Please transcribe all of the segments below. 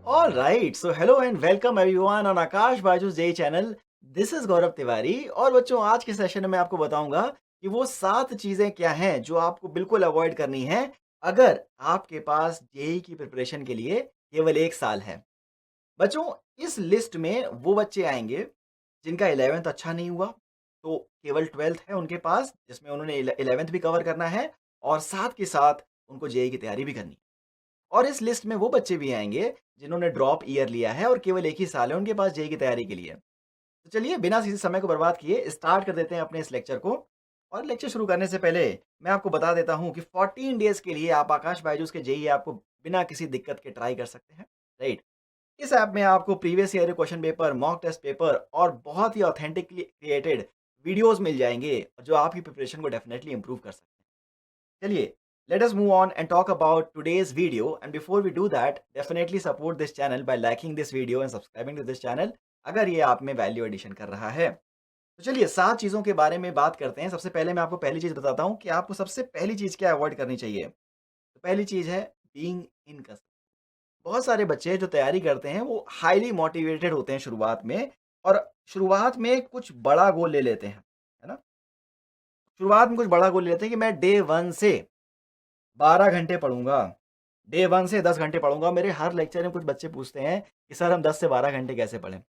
All right, so hello and welcome everyone on Akash Baju's Day channel. This is गौरव तिवारी और बच्चों आज के session में मैं आपको बताऊंगा कि वो 7 चीजें क्या हैं जो आपको बिल्कुल अवॉइड करनी है अगर आपके पास जेई की प्रिपरेशन के लिए केवल 1 साल है। बच्चों इस लिस्ट में वो बच्चे आएंगे जिनका 11th अच्छा नहीं हुआ, तो केवल 12th है उनके पास जिसमें उन्होंने 11th भी कवर करना है और साथ के साथ उनको जेई की तैयारी भी करनी है। और इस लिस्ट में वो बच्चे भी आएँगे जिन्होंने ड्रॉप ईयर लिया है और केवल 1 ही साल है उनके पास जेईई की तैयारी के लिए। तो चलिए बिना किसी समय को बर्बाद किए स्टार्ट कर देते हैं अपने इस लेक्चर को। और लेक्चर शुरू करने से पहले मैं आपको बता देता हूँ कि 14 डेज़ के लिए आप आकाश बायजूस के जेईई ऐप को बिना किसी दिक्कत के ट्राई कर सकते हैं, राइट? इस ऐप में आपको previous year question paper, mock test paper और बहुत ही ऑथेंटिकली क्रिएटेड वीडियोज़ मिल जाएँगे जो आपकी प्रिपरेशन को डेफिनिटली इम्प्रूव कर सकते हैं। चलिए, let us move on and talk about today's video. And before we do that, definitely support this channel by liking this video and subscribing to this channel अगर ये आप में वैल्यू एडिशन कर रहा है। तो चलिए 7 चीज़ों के बारे में बात करते हैं। सबसे पहले मैं आपको पहली चीज़ बताता हूँ कि आपको सबसे पहली चीज़ क्या अवॉइड करनी चाहिए। तो पहली चीज़ है बीइंग इनकंसिस्टेंट। बहुत सारे बच्चे जो तैयारी करते हैं वो हाईली मोटिवेटेड होते हैं शुरुआत में और शुरुआत में कुछ बड़ा गोल ले लेते हैं, है ना? शुरुआत में कुछ बड़ा गोल ले लेते हैं कि मैं डे 1 से 12 घंटे पढ़ूँगा, डे 1 से 10 घंटे पढ़ूँगा। मेरे हर लेक्चर में कुछ बच्चे पूछते हैं कि सर हम 10 से 12 घंटे कैसे पढ़ें?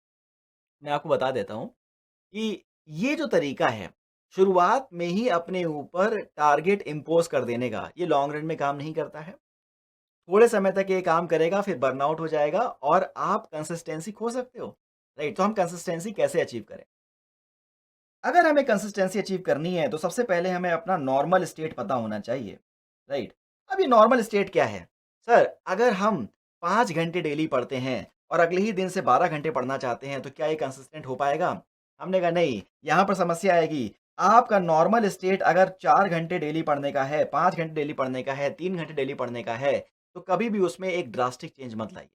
मैं आपको बता देता हूँ कि ये जो तरीका है, शुरुआत में ही अपने ऊपर टारगेट इम्पोज़ कर देने का, ये लॉन्ग रन में काम नहीं करता है। थोड़े समय तक ये काम करेगा, फिर बर्नआउट हो जाएगा और आप कंसिस्टेंसी खो सकते हो, राइट? तो हम कंसिस्टेंसी कैसे अचीव करें? अगर हमें कंसिस्टेंसी अचीव करनी है, तो सबसे पहले हमें अपना नॉर्मल स्टेट पता होना चाहिए, राइट? अब ये नॉर्मल स्टेट क्या है? सर, अगर हम 5 घंटे डेली पढ़ते हैं और अगले ही दिन से 12 घंटे पढ़ना चाहते हैं, तो क्या ये कंसिस्टेंट हो पाएगा? हमने कहा नहीं, यहाँ पर समस्या आएगी। आपका नॉर्मल स्टेट अगर 4 घंटे डेली पढ़ने का है, 5 घंटे डेली पढ़ने का है, 3 घंटे डेली पढ़ने का है, तो कभी भी उसमें एक ड्रास्टिक चेंज मत लाइए,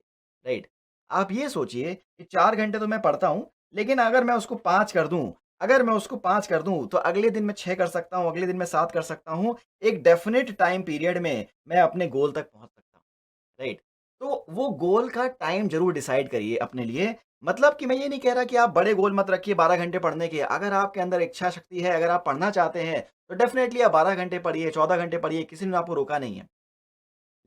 राइट? आप ये सोचिए कि 4 घंटे तो मैं पढ़ता हूँ, लेकिन अगर मैं उसको 5 कर दूँ, तो अगले दिन मैं 6 कर सकता हूँ, अगले दिन मैं 7 कर सकता हूँ। एक डेफ़िनिट टाइम पीरियड में मैं अपने गोल तक पहुँच सकता हूँ, राइट? तो वो गोल का टाइम ज़रूर डिसाइड करिए अपने लिए। मतलब कि मैं ये नहीं कह रहा कि आप बड़े गोल मत रखिए 12 घंटे पढ़ने के। अगर आपके अंदर इच्छा शक्ति है, अगर आप पढ़ना चाहते हैं, तो डेफ़िनेटली आप 12 घंटे पढ़िए, 14 घंटे पढ़िए, किसी ने आपको रोका नहीं है।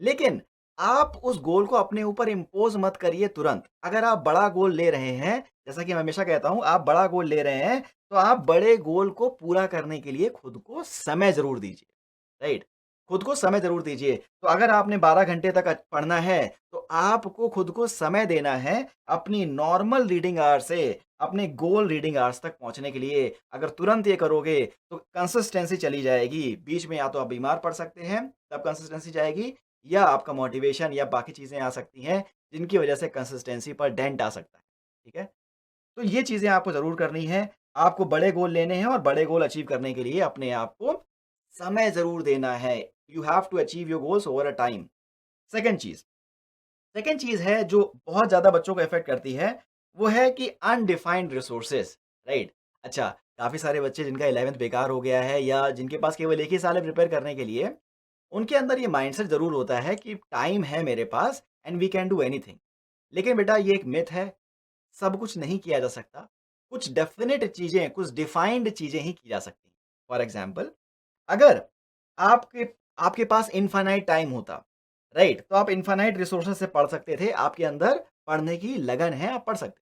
लेकिन आप उस गोल को अपने ऊपर इम्पोज़ मत करिए तुरंत। अगर आप बड़ा गोल ले रहे हैं, जैसा कि मैं हमेशा कहता हूँ, आप बड़ा गोल ले रहे हैं, तो आप बड़े गोल को पूरा करने के लिए खुद को समय ज़रूर दीजिए, राइट? खुद को समय ज़रूर दीजिए। तो अगर आपने 12 घंटे तक पढ़ना है, तो आपको खुद को समय देना है अपनी नॉर्मल रीडिंग आवर से, अपने गोल रीडिंग आवर्स तक पहुँचने के लिए। अगर तुरंत ये करोगे, तो कंसिस्टेंसी चली जाएगी। बीच में या तो आप बीमार पड़ सकते हैं, तब कंसिस्टेंसी जाएगी या आपका मोटिवेशन या बाकी चीज़ें आ सकती हैं, जिनकी वजह से कंसिस्टेंसी पर डेंट आ सकता है, ठीक है? तो ये चीज़ें आपको ज़रूर करनी है। आपको बड़े गोल लेने हैं और बड़े गोल अचीव करने के लिए अपने आप को समय ज़रूर देना है। You have to achieve your goals over a time. Second चीज़ सेकंड चीज़ है जो बहुत ज़्यादा बच्चों को अफ़ेक्ट करती है, वो है कि अनडिफाइंड रिसोर्सेज़, राइट? अच्छा, काफ़ी सारे बच्चे जिनका 11th बेकार हो गया है या जिनके पास केवल 1 ही साल है प्रिपेयर करने के लिए, उनके अंदर ये माइंडसेट ज़रूर होता है कि टाइम है मेरे पास and we can do anything. लेकिन बेटा ये एक मिथ है, सब कुछ नहीं किया जा सकता। कुछ डेफ़िनिट चीज़ें, कुछ डिफाइंड चीज़ें ही की जा सकती हैं। फॉर एग्ज़ाम्पल अगर आपके आपके पास इनफ़ाइनाइट टाइम होता, राइट? तो आप इनफ़ाइनाइट रिसोर्सेज़ से पढ़ सकते थे, आपके अंदर पढ़ने की लगन है, आप पढ़ सकते।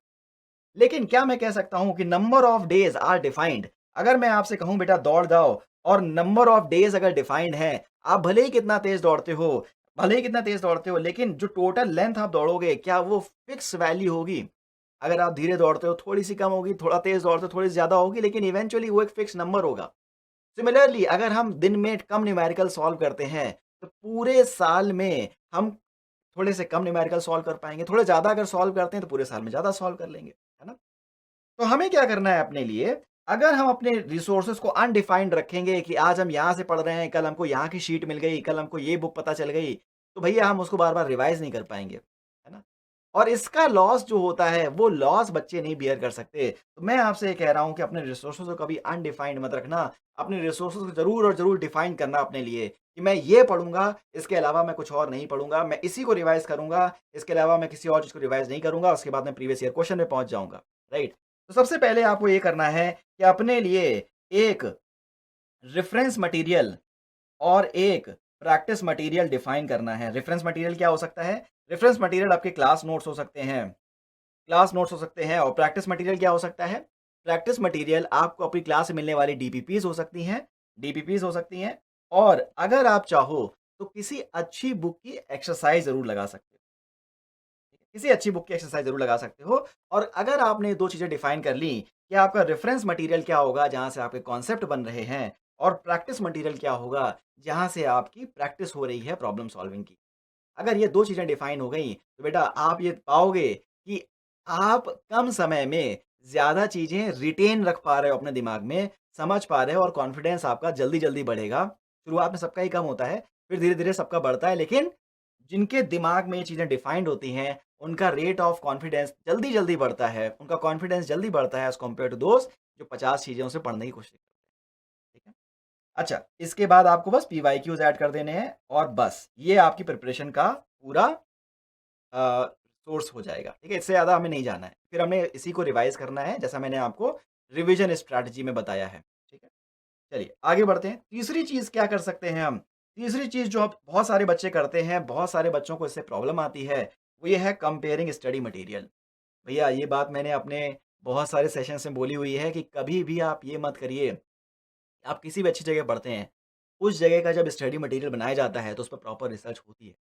लेकिन क्या मैं कह सकता हूँ कि number of days are defined. अगर मैं आपसे कहूँ बेटा दौड़ जाओ और नंबर ऑफ डेज़ अगर डिफाइंड है, आप भले ही कितना तेज़ दौड़ते हो, लेकिन जो टोटल लेंथ आप दौड़ोगे, क्या वो फिक्स वैल्यू होगी? अगर आप धीरे दौड़ते हो, थोड़ी-सी कम होगी, थोड़ा तेज़ दौड़ते हो, थोड़ी-सी ज़्यादा होगी, लेकिन इवेंचुअली वो एक फिक्स नंबर होगा। सिमिलरली अगर हम दिन में कम न्यूमेरिकल सॉल्व करते हैं, तो पूरे साल में हम थोड़े से कम न्यूमेरिकल सॉल्व कर पाएँगे, थोड़े ज़्यादा अगर सॉल्व करते हैं, तो पूरे साल में ज़्यादा सॉल्व कर लेंगे, है ना? तो हमें क्या करना है अपने लिए, अगर हम अपने रिसोर्सेज़ को अनडिफाइंड रखेंगे कि आज हम यहाँ से पढ़ रहे हैं, कल हमको यहाँ की शीट मिल गई, कल हमको ये बुक पता चल गई, तो भैया हम उसको बार-बार रिवाइज़ नहीं कर पाएँगे, है ना? और इसका लॉस जो होता है, वो लॉस बच्चे नहीं बियर कर सकते। तो मैं आपसे ये कह रहा हूँ कि अपने रिसोर्सेज़ को कभी अनडिफाइंड मत रखना, अपने रिसोर्सेज़ को ज़रूर और ज़रूर डिफाइन करना अपने लिए। कि मैं ये पढ़ूँगा, इसके अलावा मैं कुछ और नहीं पढ़ूँगा, मैं इसी को रिवाइज़ करूँगा, इसके अलावा मैं किसी और चीज़ को रिवाइज़ नहीं करूँगा, उसके बाद मैं प्रीवियस ईयर क्वेश्चन में पहुँच जाऊँगा, राइट? तो सबसे पहले आपको ये करना है कि अपने लिए एक रेफ़रेंस मटीरियल और एक प्रैक्टिस मटीरियल डिफाइन करना है। रेफ़रेंस मटीरियल क्या हो सकता है? रेफ़रेंस मटीरियल आपके क्लास नोट्स हो सकते हैं, और प्रैक्टिस मटीरियल क्या हो सकता है? प्रैक्टिस मटीरियल आपको अपनी क्लास से मिलने वाली डीपीपीज़ हो सकती हैं और अगर आप चाहो तो किसी अच्छी बुक की एक्सरसाइज़ ज़रूर लगा सकते हो। किसी अच्छी बुक की एक्सरसाइज़ ज़रूर लगा सकते हो और अगर आपने 2 चीज़ें डिफाइन कर ली कि आपका रेफ़रेंस मटीरियल क्या होगा जहाँ से आपके कॉन्सेप्ट बन रहे हैं और प्रैक्टिस मटीरियल क्या होगा जहाँ से आपकी प्रैक्टिस हो रही है प्रॉब्लम सॉल्विंग की। अगर ये 2 चीज़ें डिफाइन हो गई, तो बेटा आप ये पाओगे कि आप कम समय में ज़्यादा चीज़ें रिटेन रख पा रहे हो अपने दिमाग में, समझ पा रहे हो और कॉन्फिडेंस आपका जल्दी-जल्दी बढ़ेगा। शुरुआत में सबका ही कम होता है, फिर धीरे-धीरे सबका बढ़ता है, लेकिन जिनके दिमाग में ये चीज़ें डिफाइंड होती हैं, उनका रेट ऑफ कॉन्फिडेंस जल्दी-जल्दी बढ़ता है। उनका कॉन्फिडेंस जल्दी बढ़ता है एज़ कम्पेयर टू दोज़ जो 50 चीज़ें उनसे पढ़ने की कोशिश करते हैं। ठीक है? अच्छा, इसके बाद आपको बस पीवाईक्यूज़ ऐड कर देने हैं और बस, ये आपकी प्रिपरेशन का पूरा सोर्स हो जाएगा, ठीक है? इससे ज़्यादा हमें नहीं जाना है। फिर हमें इसी को रिवाइज़ करना है, जैसा मैंने आपको रिवीजन स्ट्रैटेजी में बताया है, ठीक है? चलिए, आगे बढ़ते हैं। तीसरी चीज़ क्या कर सकते हैं हम? तीसरी चीज़ जो अब बहुत सारे बच्चे करते हैं, बहुत सारे बच्चों को इससे प्रॉब्लम आती है, वो ये है कंपेयरिंग स्टडी मटीरियल। भैया, ये बात मैंने अपने बहुत सारे सेशंस में बोली हुई है कि कभी भी आप ये मत करिए, आप किसी भी अच्छी जगह पढ़ते हैं, उस जगह का जब स्टडी मटीरियल बनाया जाता है, तो उस पे प्रॉपर रिसर्च होती है।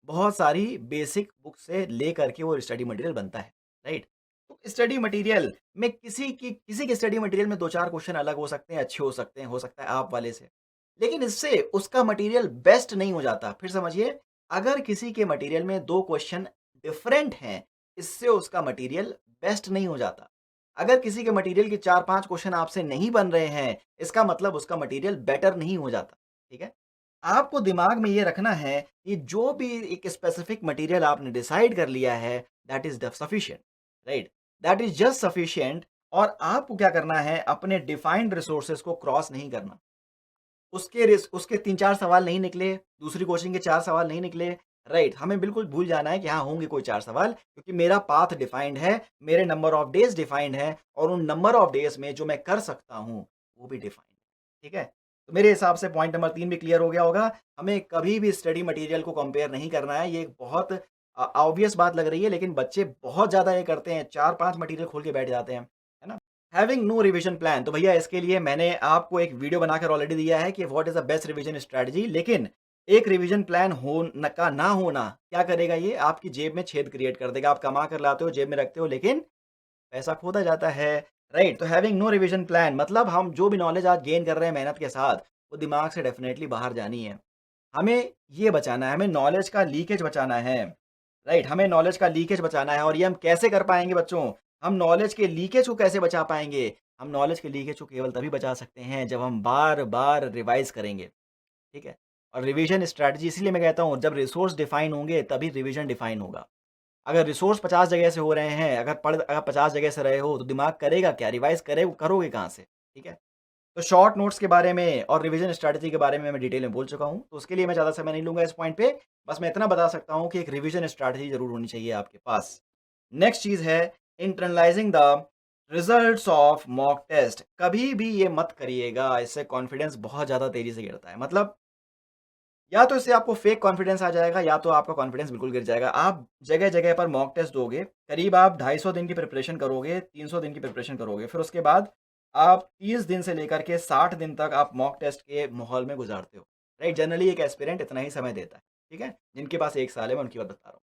बहुत सारी बेसिक बुक से लेकर के वो स्टडी मटीरियल बनता है, राइट? तो स्टडी मटीरियल में किसी के स्टडी मटीरियल में 2-4 क्वेश्चन अलग हो सकते हैं, अच्छे हो सकते हैं, हो सकता है आप वाले से। लेकिन इससे उसका मटीरियल बेस्ट नहीं हो जाता। फिर समझिए, अगर किसी के मटीरियल में 2 क्वेश्चन डिफरेंट हैं, इससे उसका मटीरियल बेस्ट नहीं हो जाता। अगर किसी के मटीरियल के 4-5 क्वेश्चन आपसे नहीं बन रहे हैं, इसका मतलब उसका मटीरियल बेटर नहीं हो जाता, ठीक है? आपको दिमाग में ये रखना है कि जो भी एक स्पेसिफिक मटीरियल आपने डिसाइड कर लिया है, that is the sufficient, right? That is just sufficient और आपको क्या करना है, अपने डिफाइंड रिसोर्सेज़ को क्रॉस नहीं करना। उसके 3-4 सवाल नहीं निकले, दूसरी कोचिंग के 4 सवाल नहीं निकले, राइट? हमें बिल्कुल भूल जाना है कि हाँ, होंगे कोई 4 सवाल क्योंकि मेरा पाथ डिफाइंड है, मेरे नंबर ऑफ डेज़ डिफाइंड है और उन नंबर ऑफ डेज़ में जो मैं कर सकता हूँ, वो भी डिफाइंड है, ठीक है? तो मेरे हिसाब से पॉइंट नंबर 3 भी क्लियर हो गया होगा। हमें कभी भी स्टडी मटीरियल को कंपेयर नहीं करना है, ये एक बहुत ऑब्वियस बात लग रही है लेकिन बच्चे बहुत ज़्यादा ये करते हैं, 4-5 मटीरियल खोल के बैठ जाते हैं, है ना? हैविंग नो रिविजन प्लान, तो भैया इसके लिए मैंने आपको एक वीडियो बनाकर ऑलरेडी दिया है कि what is the best revision strategy, लेकिन एक रिविजन प्लान हो न का ना होना क्या करेगा ये? आपकी जेब में छेद क्रिएट कर देगा। आप कमा कर लाते हो, जेब में रखते हो लेकिन पैसा खोदा जाता है, राइट? तो हैविंग नो रिविजन प्लान मतलब हम जो भी नॉलेज आज गेन कर रहे हैं मेहनत के साथ, वो दिमाग से डेफिनिटली बाहर जानी है। हमें ये बचाना है, हमें नॉलेज का लीकेज बचाना है, राइट? हमें नॉलेज का लीकेज बचाना है और ये हम कैसे कर पाएँगे बच्चों? हम नॉलेज के लीकेज को कैसे बचा पाएँगे? हम नॉलेज के लीकेज को केवल तभी बचा सकते हैं जब हम बार-बार रिवाइज़ करेंगे, ठीक है? और रिवीजन स्ट्रैटेजी इसीलिए मैं कहता हूँ जब रिसोर्स डिफाइन होंगे तभी रिवीजन डिफाइन होगा। अगर रिसोर्स 50 जगह से हो रहे हैं, अगर 50 जगह से रहे हो तो दिमाग करेगा क्या? रिवाइज़ करोगे कहाँ से? ठीक है? तो शॉर्ट नोट्स के बारे में और रिवीजन स्ट्रैटेजी के बारे में मैं डिटेल में बोल चुका हूँ, तो उसके लिए मैं ज़्यादा समय नहीं लूँगा इस पॉइंट पे। बस मैं इतना बता सकता हूँ कि एक रिवीजन स्ट्रैटेजी ज़रूर होनी चाहिए आपके पास। नेक्स्ट चीज़ है internalising the results of mock test. कभी भी ये मत करिएगा, इससे कॉन्फिडेंस बहुत ज़्यादा तेज़ी से गिरता है। मतलब या तो इससे आपको फेक कॉन्फिडेंस आ जाएगा या तो आपका कॉन्फिडेंस बिल्कुल गिर जाएगा। आप जगह-जगह पर मॉक टेस्ट दोगे, करीब आप 250 दिन की प्रिपरेशन करोगे, 300 दिन की प्रिपरेशन करोगे, फिर उसके बाद आप 30 दिन से लेकर के 60 दिन तक आप मॉक टेस्ट के माहौल में गुज़ारते हो, राइट? जनरली एक एस्पिरेंट इतना ही समय देता है, ठीक है? जिनके पास 1 साल है, मैं उनकी बात बता रहा हूँ।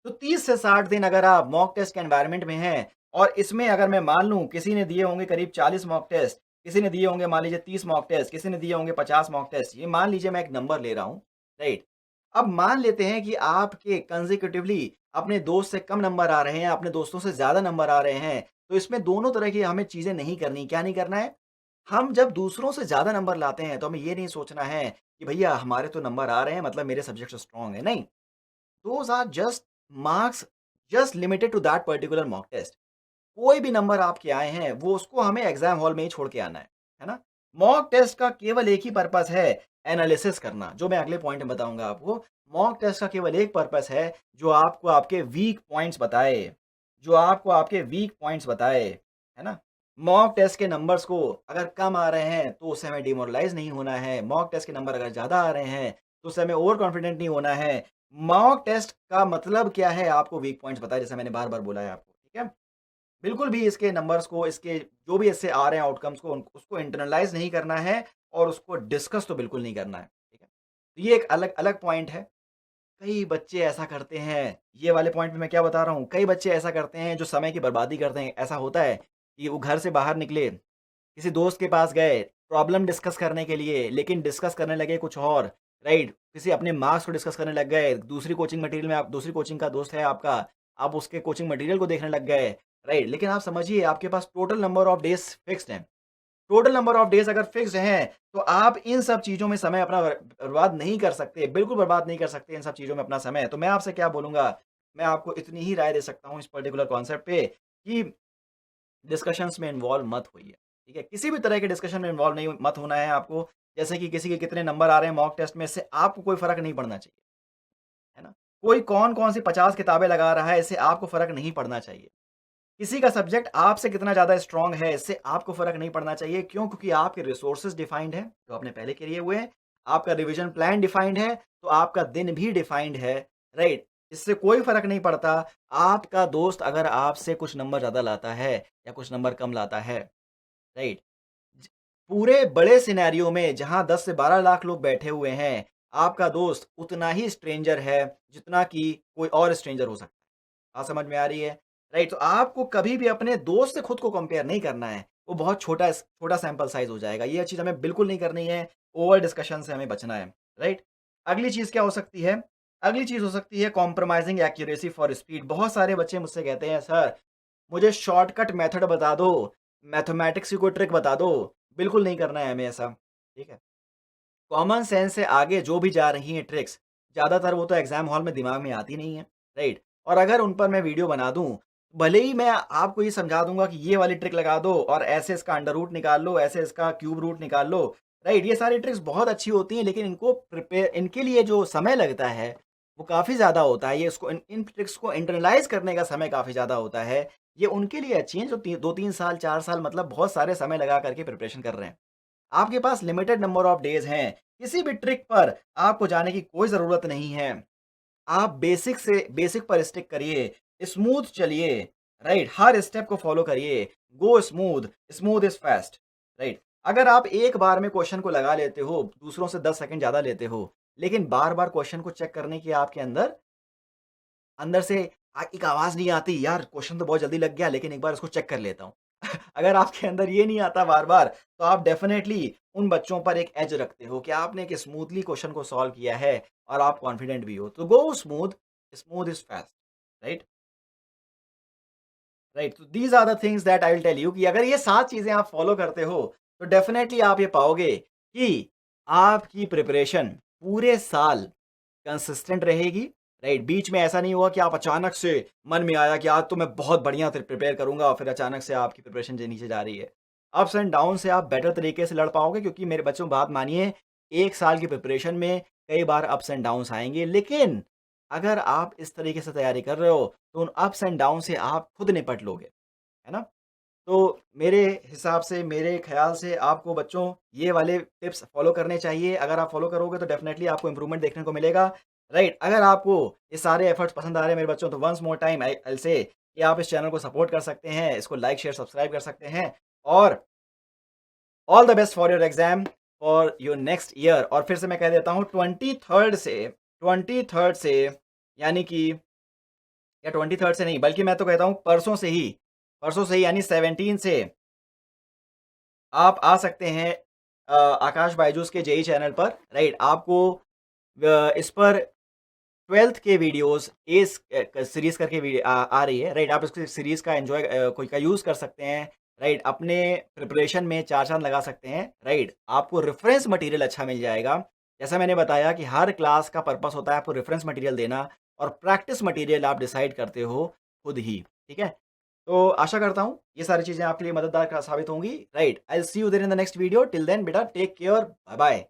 तो 30 से 60 दिन अगर आप मॉक टेस्ट के एनवायरनमेंट में हैं और इसमें अगर मैं मान लूँ किसी ने दिए होंगे करीब 40 मॉक टेस्ट, किसी ने दिए होंगे मान लीजिए 30 मॉक टेस्ट, किसी ने दिए होंगे 50 मॉक टेस्ट, ये मान लीजिए मैं एक नंबर ले रहा हूँ, राइट? अब मान लेते हैं कि आपके कंसेक्यूटिवली अपने दोस्त से कम नंबर आ रहे हैं, अपने दोस्तों से ज़्यादा नंबर आ रहे हैं, तो इसमें दोनों तरह की हमें चीज़ें नहीं करनी। क्या नहीं करना है? हम जब दूसरों से ज़्यादा नंबर लाते हैं, तो हमें ये नहीं सोचना है कि भैया हमारे तो नंबर आ रहे हैं मतलब मेरे सब्जेक्ट स्ट्रॉन्ग है, नहीं। Those are just marks just limited to that particular mock test. कोई भी नंबर आपके आए हैं, वो उसको हमें एग्ज़ाम हॉल में ही छोड़ के आना है ना? मॉक टेस्ट का केवल एक ही पर्पस है, एनालिसिस करना, जो मैं अगले पॉइंट में बताऊँगा आपको। मॉक टेस्ट का केवल एक पर्पस है, जो आपको आपके वीक पॉइंट्स बताए, जो आपको आपके वीक पॉइंट्स बताए, है ना? मॉक टेस्ट के नंबर्स को अगर कम आ रहे हैं, तो उससे हमें डिमोरलाइज़ नहीं होना है। मॉक टेस्ट के नंबर अगर ज़्यादा आ रहे हैं, तो उससे हमें ओवर कॉन्फिडेंट नहीं होना है। मॉक टेस्ट का मतलब क्या है, आपको वीक पॉइंट्स बताए, जैसे मैंने बार-बार बोला है आपको, ठीक है? बिल्कुल भी इसके नंबर्स को, इसके जो भी इससे आ रहे हैं आउटकम्स को, उसको इंटरनलाइज़ नहीं करना है और उसको डिस्कस तो बिल्कुल नहीं करना है, ठीक है? तो ये एक अलग अलग पॉइंट है। कई बच्चे ऐसा करते हैं, ये वाले पॉइंट में मैं क्या बता रहा हूँ, कई बच्चे ऐसा करते हैं जो समय की बर्बादी करते हैं। ऐसा होता है कि वो घर से बाहर निकले, किसी दोस्त के पास गए, प्रॉब्लम डिस्कस करने के लिए, लेकिन डिस्कस करने लगे कुछ और, राइट? किसी अपने मार्क्स को डिस्कस करने लग गए, दूसरी कोचिंग मटीरियल में, आप दूसरी कोचिंग का दोस्त है आपका, आप उसके कोचिंग मटीरियल को देखने लग गए, राइट? लेकिन आप समझिए, आपके पास total number of days fixed हैं। टोटल नंबर ऑफ डेज़ अगर फिक्स्ड हैं, तो आप इन सब चीज़ों में समय अपना बर्बाद नहीं कर सकते, बिल्कुल बर्बाद नहीं कर सकते इन सब चीज़ों में अपना समय। तो मैं आपसे क्या बोलूँगा, मैं आपको इतनी ही राय दे सकता हूँ इस पर्टिकुलर कॉन्सेप्ट पे कि डिस्कशंस में इन्वॉल्व मत होइए, ठीक है? किसी भी तरह के डिस्कशन में इन्वॉल्व नहीं मत होना है आपको। जैसे कि किसी के कितने नंबर आ रहे हैं मॉक टेस्ट में, इससे आपको कोई फ़र्क नहीं पड़ना चाहिए, है ना? कोई कौन-कौन सी 50 किताबें लगा रहा है, इससे आपको फ़र्क नहीं पड़ना चाहिए। किसी का सब्जेक्ट आपसे कितना ज़्यादा स्ट्रॉन्ग है, इससे आपको फ़र्क नहीं पड़ना चाहिए। क्यों? क्योंकि आपके रिसोर्सेज़ डिफाइंड हैं, जो आपने पहले किए हुए हैं। आपका रिविज़न प्लान डिफाइंड है, तो आपका दिन भी डिफाइंड है, राइट? इससे कोई फ़र्क नहीं पड़ता, आपका दोस्त अगर आपसे कुछ नंबर ज़्यादा लाता है या कुछ नंबर कम लाता है, राइट? ज पूरे बड़े सिनेरियो में जहाँ 10 से 12 लाख लोग बैठे हुए हैं, आपका दोस्त उतना ही स्ट्रेंजर है, जितना कि कोई और स्ट्रेंजर हो सकता है। बात समझ में आ रही है? राइट, तो आपको कभी भी अपने दोस्त से खुद को कंपेयर नहीं करना है। वो बहुत छोटा सैंपल साइज़ हो जाएगा। ये चीज़ हमें बिल्कुल नहीं करनी है। ओवर डिस्कशन से हमें बचना है, राइट? अगली चीज़ क्या हो सकती है? अगली चीज़ हो सकती है कॉम्प्रोमाइज़िंग एक्यूरेसी फॉर स्पीड। बहुत सारे बच्चे मुझसे कहते हैं, सर मुझे शॉर्टकट मेथड बता दो, मैथमेटिक्स की कोई ट्रिक बता दो। बिल्कुल नहीं करना है हमें ऐसा, ठीक है? कॉमन सेंस से आगे जो भी जा रही हैं ट्रिक्स, ज़्यादातर वो तो एग्ज़ाम हॉल में दिमाग में आती नहीं है, राइट? और अगर उन पर मैं वीडियो बना दूँ, भले ही मैं आपको ये समझा दूँगा कि ये वाली ट्रिक लगा दो और ऐसे इसका अंडर रूट निकाल लो, ऐसे इसका क्यूब रूट निकाल लो, राइट? ये सारी ट्रिक्स बहुत अच्छी होती हैं, लेकिन इनको प्रिपेयर, इनके लिए जो समय लगता है, वो काफ़ी ज़्यादा होता है। ये इसको इन इन ट्रिक्स को इंटरनलाइज़ करने का समय काफ़ी ज़्यादा होता है। ये उनके लिए अच्छी हैं जो 2-3 साल, 4 साल, मतलब बहुत सारे समय लगा कर के प्रिपरेशन कर रहे हैं। आपके पास लिमिटेड नंबर ऑफ डेज़ हैं। किसी भी ट्रिक पर आपको जाने की कोई ज़रूरत नहीं है। आप बेसिक पर स्टिक करिए, स्मूथ चलिए, राइट? हर स्टेप को फ़ॉलो करिए। Go smooth, smooth is fast, right? अगर आप एक बार में क्वेश्चन को लगा लेते हो, दूसरों से 10 सेकंड ज़्यादा लेते हो, लेकिन बार-बार क्वेश्चन को चेक करने की आपके अंदर अंदर से एक आवाज़ नहीं आती, यार क्वेश्चन तो बहुत जल्दी लग गया, लेकिन एक बार इसको चेक कर लेता हूँ। अगर आपके अंदर ये नहीं आता बार-बार, तो आप डेफ़िनेटली उन बच्चों पर एक एज रखते हो कि आपने एक स्मूथली क्वेश्चन को सॉल्व किया है और आप कॉन्फिडेंट भी हो। तो go smooth, smooth is fast, right? Right, तो these are the things that I will tell you कि अगर ये 7 चीज़ें आप फ़ॉलो करते हो, तो डेफ़िनेटली आप ये पाओगे कि आपकी प्रिपरेशन पूरे साल कंसिस्टेंट रहेगी, राइट? बीच में ऐसा नहीं हुआ कि आप अचानक से मन में आया कि आज तो मैं बहुत बढ़िया से प्रिपेयर करूँगा और फिर अचानक से आपकी प्रिपरेशन जो नीचे जा रही है। अप्स एंड डाउन से आप बेटर तरीके से लड़ पाओगे, क्योंकि मेरे बच्चों बात मानिए, 1 साल की प्रिपरेशन में कई बार अप्स एंड डाउन्स आएँगे, लेकिन अगर आप इस तरीके से तैयारी कर रहे हो, तो उन अप्स एंड डाउन से आप खुद निपट लोगे, है ना? तो मेरे हिसाब से, मेरे ख़्याल से आपको बच्चों ये वाले टिप्स फ़ॉलो करने चाहिए। अगर आप फ़ॉलो करोगे तो डेफ़िनेटली आपको इम्प्रूवमेंट देखने को मिलेगा, राइट? अगर आपको ये सारे एफ़र्ट्स पसंद आ रहे हैं मेरे बच्चों, तो once more time I will say कि आप इस चैनल को सपोर्ट कर सकते हैं, इसको लाइक, शेयर, सब्सक्राइब कर सकते हैं और all the best for your exam for your next year. और फिर से मैं कह देता हूँ, 23rd से, यानी कि, या 23rd से नहीं, बल्कि मैं तो कहता हूँ परसों से ही यानी 17 से आप आ सकते हैं आकाश बायजूस के जेईई चैनल पर, राइट? आपको इस पर 12th के वीडियोस इस सीरीज़ करके आ रही है, राइट? आप इसको सीरीज़ का एन्जॉय कोई का यूज़ कर सकते हैं, राइट? अपने प्रिपरेशन में 4 चाँद लगा सकते हैं, राइट? आपको रेफ़रेंस मटीरियल अच्छा मिल जाएगा। जैसा मैंने बताया कि हर क्लास का पर्पस होता है आपको रेफ़रेंस मटीरियल देना, और प्रैक्टिस मटीरियल आप डिसाइड करते हो खुद ही, ठीक है? तो आशा करता हूँ ये सारी चीज़ें आपके लिए मददगार साबित होंगी, right? I will see you there in the next video. Till then बेटा टेक केयर, बाय बाय।